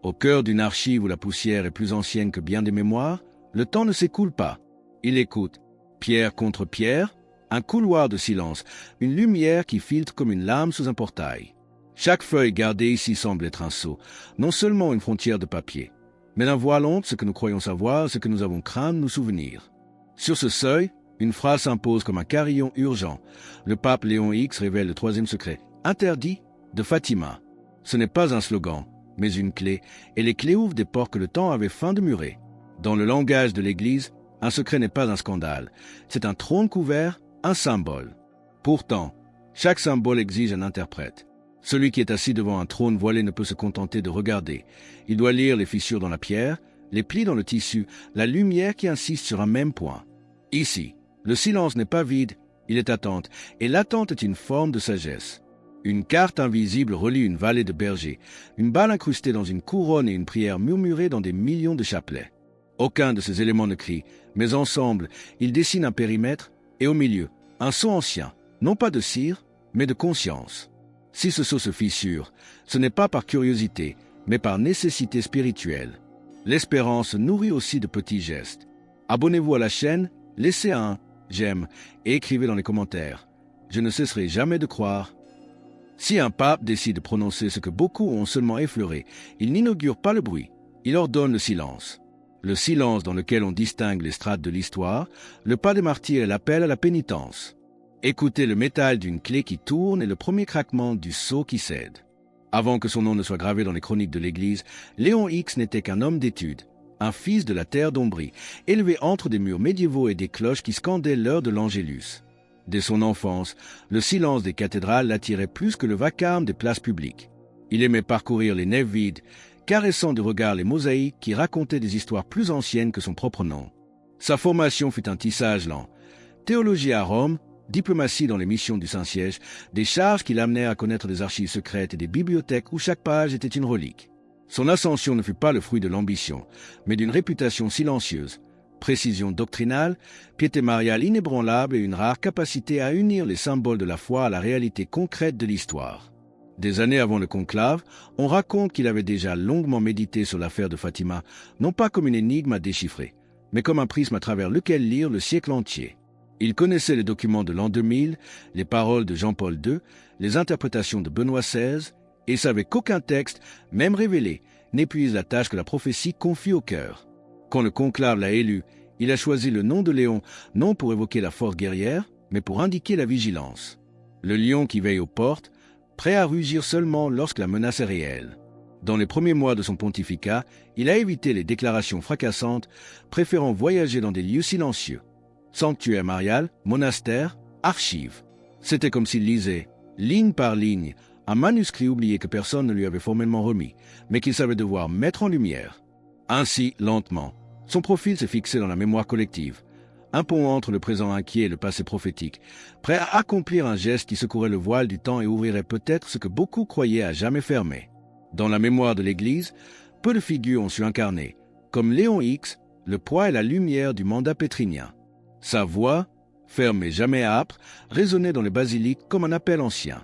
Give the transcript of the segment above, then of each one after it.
Au cœur d'une archive où la poussière est plus ancienne que bien des mémoires, le temps ne s'écoule pas. Il écoute, pierre contre pierre, un couloir de silence, une lumière qui filtre comme une lame sous un portail. Chaque feuille gardée ici semble être un sceau, non seulement une frontière de papier, mais d'un voile honte ce que nous croyons savoir, ce que nous avons craint de nous souvenir. Sur ce seuil, une phrase s'impose comme un carillon urgent. Le pape Léon X révèle le troisième secret, interdit, de Fatima. Ce n'est pas un slogan, mais une clé, et les clés ouvrent des portes que le temps avait faim de murer. Dans le langage de l'Église, un secret n'est pas un scandale, c'est un trône couvert, un symbole. Pourtant, chaque symbole exige un interprète. Celui qui est assis devant un trône voilé ne peut se contenter de regarder. Il doit lire les fissures dans la pierre, les plis dans le tissu, la lumière qui insiste sur un même point. Ici, le silence n'est pas vide, il est attente, et l'attente est une forme de sagesse. Une carte invisible relie une vallée de bergers, une balle incrustée dans une couronne et une prière murmurée dans des millions de chapelets. Aucun de ces éléments ne crie, mais ensemble, ils dessinent un périmètre, et au milieu, un sceau ancien, non pas de cire, mais de conscience. Si ce sceau se fissure, ce n'est pas par curiosité, mais par nécessité spirituelle. L'espérance nourrit aussi de petits gestes. Abonnez-vous à la chaîne, laissez un j'aime et écrivez dans les commentaires. Je ne cesserai jamais de croire. Si un pape décide de prononcer ce que beaucoup ont seulement effleuré, il n'inaugure pas le bruit, il ordonne le silence. Le silence dans lequel on distingue les strates de l'histoire, le pas des martyrs et l'appel à la pénitence. Écoutez le métal d'une clé qui tourne et le premier craquement du sceau qui cède. Avant que son nom ne soit gravé dans les chroniques de l'Église, Léon X n'était qu'un homme d'étude, un fils de la terre d'Ombrie, élevé entre des murs médiévaux et des cloches qui scandaient l'heure de l'Angélus. Dès son enfance, le silence des cathédrales l'attirait plus que le vacarme des places publiques. Il aimait parcourir les nefs vides, caressant du regard les mosaïques qui racontaient des histoires plus anciennes que son propre nom. Sa formation fut un tissage lent. Théologie à Rome, diplomatie dans les missions du Saint-Siège, des charges qui l'amenèrent à connaître des archives secrètes et des bibliothèques où chaque page était une relique. Son ascension ne fut pas le fruit de l'ambition, mais d'une réputation silencieuse, précision doctrinale, piété mariale inébranlable et une rare capacité à unir les symboles de la foi à la réalité concrète de l'histoire. Des années avant le conclave, on raconte qu'il avait déjà longuement médité sur l'affaire de Fatima, non pas comme une énigme à déchiffrer, mais comme un prisme à travers lequel lire le siècle entier. Il connaissait les documents de l'an 2000, les paroles de Jean-Paul II, les interprétations de Benoît XVI, et savait qu'aucun texte, même révélé, n'épuise la tâche que la prophétie confie au cœur. Quand le conclave l'a élu, il a choisi le nom de Léon, non pour évoquer la force guerrière, mais pour indiquer la vigilance. Le lion qui veille aux portes, prêt à rugir seulement lorsque la menace est réelle. Dans les premiers mois de son pontificat, il a évité les déclarations fracassantes, préférant voyager dans des lieux silencieux. Sanctuaire marial, monastère, archives. C'était comme s'il lisait, ligne par ligne, un manuscrit oublié que personne ne lui avait formellement remis, mais qu'il savait devoir mettre en lumière. Ainsi, lentement, son profil s'est fixé dans la mémoire collective, un pont entre le présent inquiet et le passé prophétique, prêt à accomplir un geste qui secouerait le voile du temps et ouvrirait peut-être ce que beaucoup croyaient à jamais fermé. Dans la mémoire de l'Église, peu de figures ont su incarner, comme Léon X, le poids et la lumière du mandat pétrinien. Sa voix, ferme et jamais âpre, résonnait dans les basiliques comme un appel ancien.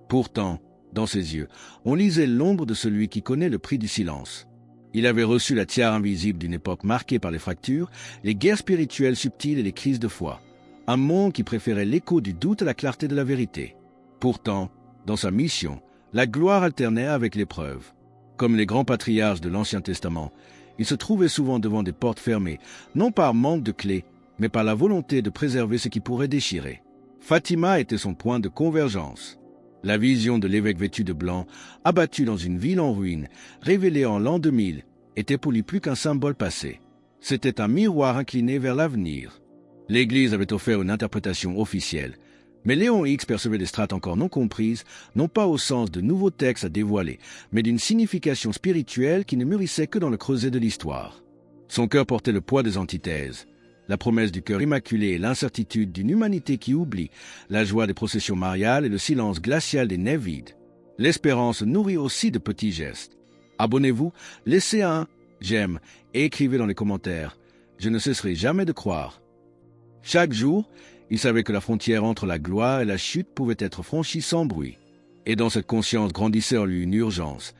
Pourtant, dans ses yeux, on lisait l'ombre de celui qui connaît le prix du silence. Il avait reçu la tiare invisible d'une époque marquée par les fractures, les guerres spirituelles subtiles et les crises de foi. Un monde qui préférait l'écho du doute à la clarté de la vérité. Pourtant, dans sa mission, la gloire alternait avec l'épreuve. Comme les grands patriarches de l'Ancien Testament, il se trouvait souvent devant des portes fermées, non par manque de clés, mais par la volonté de préserver ce qui pourrait déchirer. Fatima était son point de convergence. La vision de l'évêque vêtu de blanc, abattu dans une ville en ruine, révélée en l'an 2000, était pour lui plus qu'un symbole passé. C'était un miroir incliné vers l'avenir. L'Église avait offert une interprétation officielle, mais Léon X percevait des strates encore non comprises, non pas au sens de nouveaux textes à dévoiler, mais d'une signification spirituelle qui ne mûrissait que dans le creuset de l'histoire. Son cœur portait le poids des antithèses. La promesse du cœur immaculé et l'incertitude d'une humanité qui oublie, la joie des processions mariales et le silence glacial des nefs vides. L'espérance nourrit aussi de petits gestes. Abonnez-vous, laissez un j'aime et écrivez dans les commentaires. Je ne cesserai jamais de croire. Chaque jour, il savait que la frontière entre la gloire et la chute pouvait être franchie sans bruit. Et dans cette conscience grandissait en lui une urgence.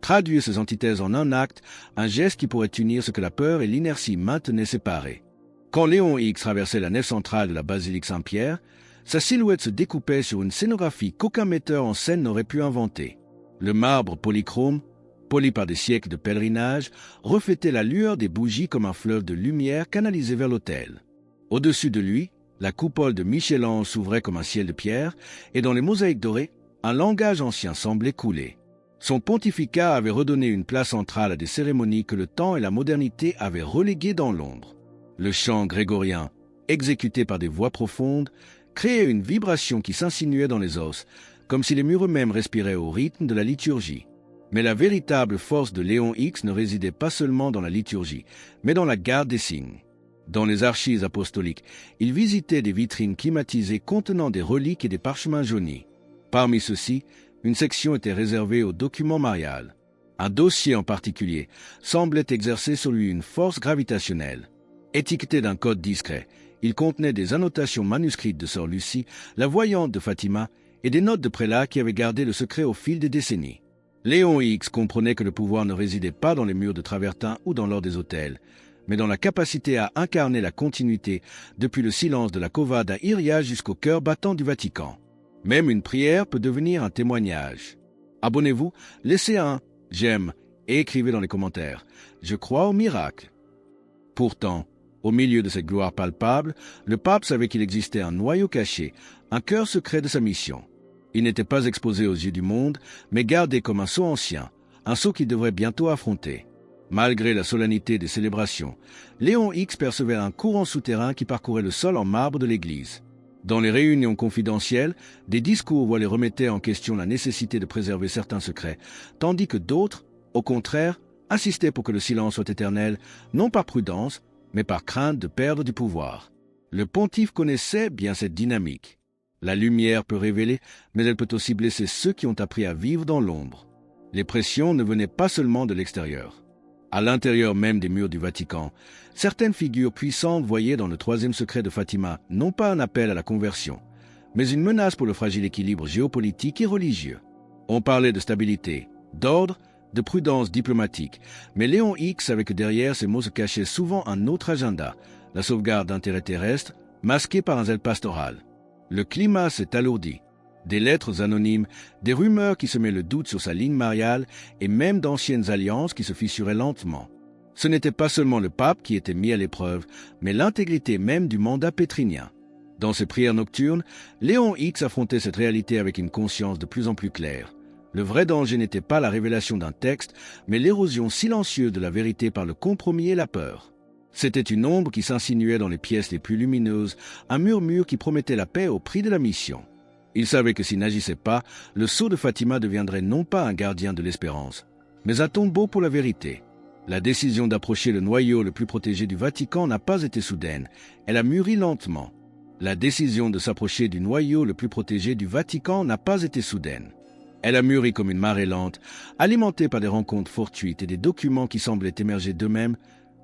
traduire ces antithèses en un acte, un geste qui pourrait unir ce que la peur et l'inertie maintenaient séparés. Quand Léon X traversait la nef centrale de la basilique Saint-Pierre, sa silhouette se découpait sur une scénographie qu'aucun metteur en scène n'aurait pu inventer. Le marbre polychrome, poli par des siècles de pèlerinage, reflétait la lueur des bougies comme un fleuve de lumière canalisé vers l'autel. Au-dessus de lui, la coupole de Michel-Ange s'ouvrait comme un ciel de pierre, et dans les mosaïques dorées, un langage ancien semblait couler. Son pontificat avait redonné une place centrale à des cérémonies que le temps et la modernité avaient reléguées dans l'ombre. Le chant grégorien, exécuté par des voix profondes, créait une vibration qui s'insinuait dans les os, comme si les murs eux-mêmes respiraient au rythme de la liturgie. Mais la véritable force de Léon X ne résidait pas seulement dans la liturgie, mais dans la garde des signes. Dans les archives apostoliques, il visitait des vitrines climatisées contenant des reliques et des parchemins jaunis. Parmi ceux-ci, une section était réservée aux documents mariales. Un dossier en particulier semblait exercer sur lui une force gravitationnelle. Étiqueté d'un code discret, il contenait des annotations manuscrites de sœur Lucie, la voyante de Fatima, et des notes de prélats qui avaient gardé le secret au fil des décennies. Léon X comprenait que le pouvoir ne résidait pas dans les murs de travertin ou dans l'or des autels, mais dans la capacité à incarner la continuité depuis le silence de la Cova Iria jusqu'au cœur battant du Vatican. Même une prière peut devenir un témoignage. Abonnez-vous, laissez un j'aime et écrivez dans les commentaires « Je crois au miracle ». Pourtant, au milieu de cette gloire palpable, le pape savait qu'il existait un noyau caché, un cœur secret de sa mission. Il n'était pas exposé aux yeux du monde, mais gardé comme un sceau ancien, un sceau qu'il devrait bientôt affronter. Malgré la solennité des célébrations, Léon X percevait un courant souterrain qui parcourait le sol en marbre de l'Église. Dans les réunions confidentielles, des discours voient les remettaient en question la nécessité de préserver certains secrets, tandis que d'autres, au contraire, insistaient pour que le silence soit éternel, non par prudence, mais par crainte de perdre du pouvoir. Le pontife connaissait bien cette dynamique. La lumière peut révéler, mais elle peut aussi blesser ceux qui ont appris à vivre dans l'ombre. Les pressions ne venaient pas seulement de l'extérieur. À l'intérieur même des murs du Vatican, certaines figures puissantes voyaient dans le troisième secret de Fatima non pas un appel à la conversion, mais une menace pour le fragile équilibre géopolitique et religieux. On parlait de stabilité, d'ordre, de prudence diplomatique, mais Léon X savait que derrière ces mots se cachait souvent un autre agenda, la sauvegarde d'intérêts terrestres, masqué par un zèle pastoral. Le climat s'est alourdi. Des lettres anonymes, des rumeurs qui semaient le doute sur sa ligne mariale et même d'anciennes alliances qui se fissuraient lentement. Ce n'était pas seulement le pape qui était mis à l'épreuve, mais l'intégrité même du mandat pétrinien. Dans ses prières nocturnes, Léon X affrontait cette réalité avec une conscience de plus en plus claire. Le vrai danger n'était pas la révélation d'un texte, mais l'érosion silencieuse de la vérité par le compromis et la peur. C'était une ombre qui s'insinuait dans les pièces les plus lumineuses, un murmure qui promettait la paix au prix de la mission. Il savait que s'il n'agissait pas, le sceau de Fatima deviendrait non pas un gardien de l'espérance, mais un tombeau pour la vérité. La décision d'approcher le noyau le plus protégé du Vatican n'a pas été soudaine, elle a mûri lentement. La décision de s'approcher du noyau le plus protégé du Vatican n'a pas été soudaine. Elle a mûri comme une marée lente, alimentée par des rencontres fortuites et des documents qui semblaient émerger d'eux-mêmes,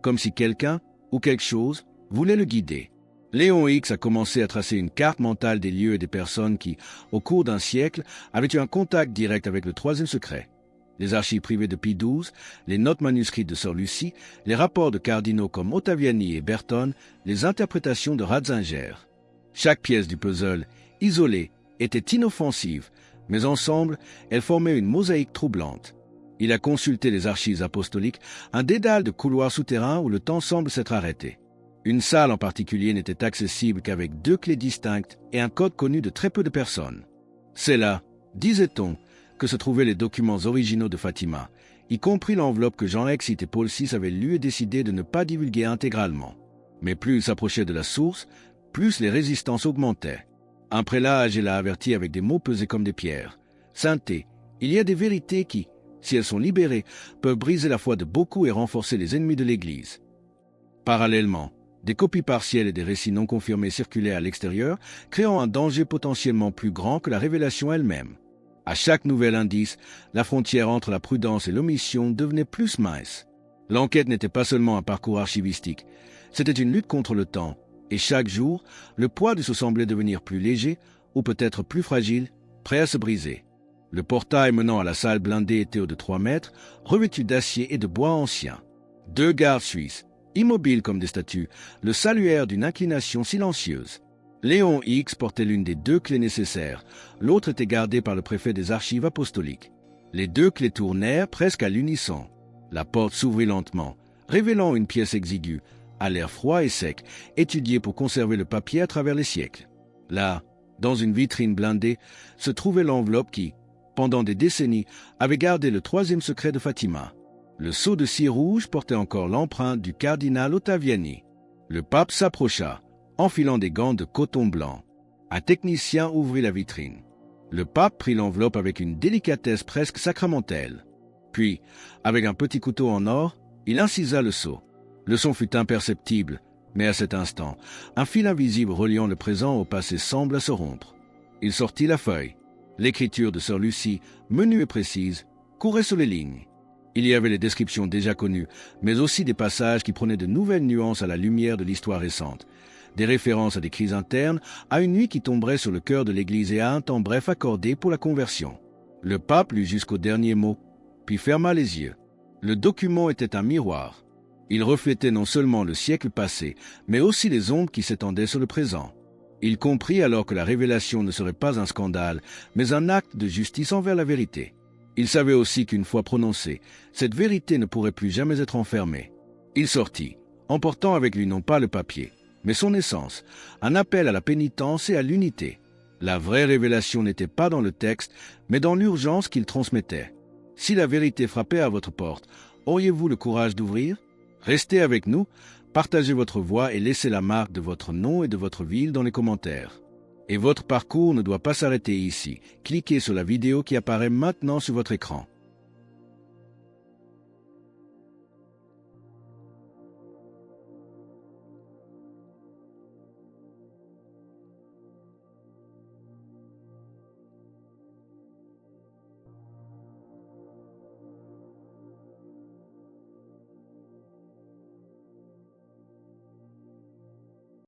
comme si quelqu'un ou quelque chose voulait le guider. Léon X a commencé à tracer une carte mentale des lieux et des personnes qui, au cours d'un siècle, avaient eu un contact direct avec le troisième secret. Les archives privées de Pie XII, les notes manuscrites de sœur Lucie, les rapports de cardinaux comme Ottaviani et Berton, les interprétations de Ratzinger. Chaque pièce du puzzle, isolée, était inoffensive, mais ensemble, elles formaient une mosaïque troublante. Il a consulté les archives apostoliques, un dédale de couloirs souterrains où le temps semble s'être arrêté. Une salle en particulier n'était accessible qu'avec 2 clés distinctes et un code connu de très peu de personnes. C'est là, disait-on, que se trouvaient les documents originaux de Fatima, y compris l'enveloppe que Jean Exit et Paul VI avaient lue et décidé de ne pas divulguer intégralement. Mais plus il s'approchait de la source, plus les résistances augmentaient. Un prélat âgé l'a averti avec des mots pesés comme des pierres. « Sainteté, il y a des vérités qui, si elles sont libérées, peuvent briser la foi de beaucoup et renforcer les ennemis de l'Église. » Parallèlement, des copies partielles et des récits non confirmés circulaient à l'extérieur, créant un danger potentiellement plus grand que la révélation elle-même. À chaque nouvel indice, la frontière entre la prudence et l'omission devenait plus mince. L'enquête n'était pas seulement un parcours archivistique, c'était une lutte contre le temps, et chaque jour, le poids de ce semblait devenir plus léger, ou peut-être plus fragile, prêt à se briser. Le portail menant à la salle blindée était haut de 3 mètres, revêtu d'acier et de bois ancien. 2 gardes suisses, immobiles comme des statues, le saluèrent d'une inclination silencieuse. Léon X portait l'une des 2 clés nécessaires, l'autre était gardée par le préfet des archives apostoliques. Les 2 clés tournèrent presque à l'unisson. La porte s'ouvrit lentement, révélant une pièce exiguë, à l'air froid et sec, étudiée pour conserver le papier à travers les siècles. Là, dans une vitrine blindée, se trouvait l'enveloppe qui, pendant des décennies, avait gardé le 3e secret de Fatima. Le sceau de cire rouge portait encore l'empreinte du cardinal Ottaviani. Le pape s'approcha, enfilant des gants de coton blanc. Un technicien ouvrit la vitrine. Le pape prit l'enveloppe avec une délicatesse presque sacramentelle. Puis, avec un petit couteau en or, il incisa le sceau. Le son fut imperceptible, mais à cet instant, un fil invisible reliant le présent au passé semble se rompre. Il sortit la feuille. L'écriture de sœur Lucie, menue et précise, courait sur les lignes. Il y avait les descriptions déjà connues, mais aussi des passages qui prenaient de nouvelles nuances à la lumière de l'histoire récente. Des références à des crises internes, à une nuit qui tomberait sur le cœur de l'Église et à un temps bref accordé pour la conversion. Le pape lut jusqu'au dernier mot, puis ferma les yeux. Le document était un miroir. Il reflétait non seulement le siècle passé, mais aussi les ombres qui s'étendaient sur le présent. Il comprit alors que la révélation ne serait pas un scandale, mais un acte de justice envers la vérité. Il savait aussi qu'une fois prononcée, cette vérité ne pourrait plus jamais être enfermée. Il sortit, emportant avec lui non pas le papier, mais son essence, un appel à la pénitence et à l'unité. La vraie révélation n'était pas dans le texte, mais dans l'urgence qu'il transmettait. Si la vérité frappait à votre porte, auriez-vous le courage d'ouvrir? Restez avec nous, partagez votre voix et laissez la marque de votre nom et de votre ville dans les commentaires. Et votre parcours ne doit pas s'arrêter ici. Cliquez sur la vidéo qui apparaît maintenant sur votre écran.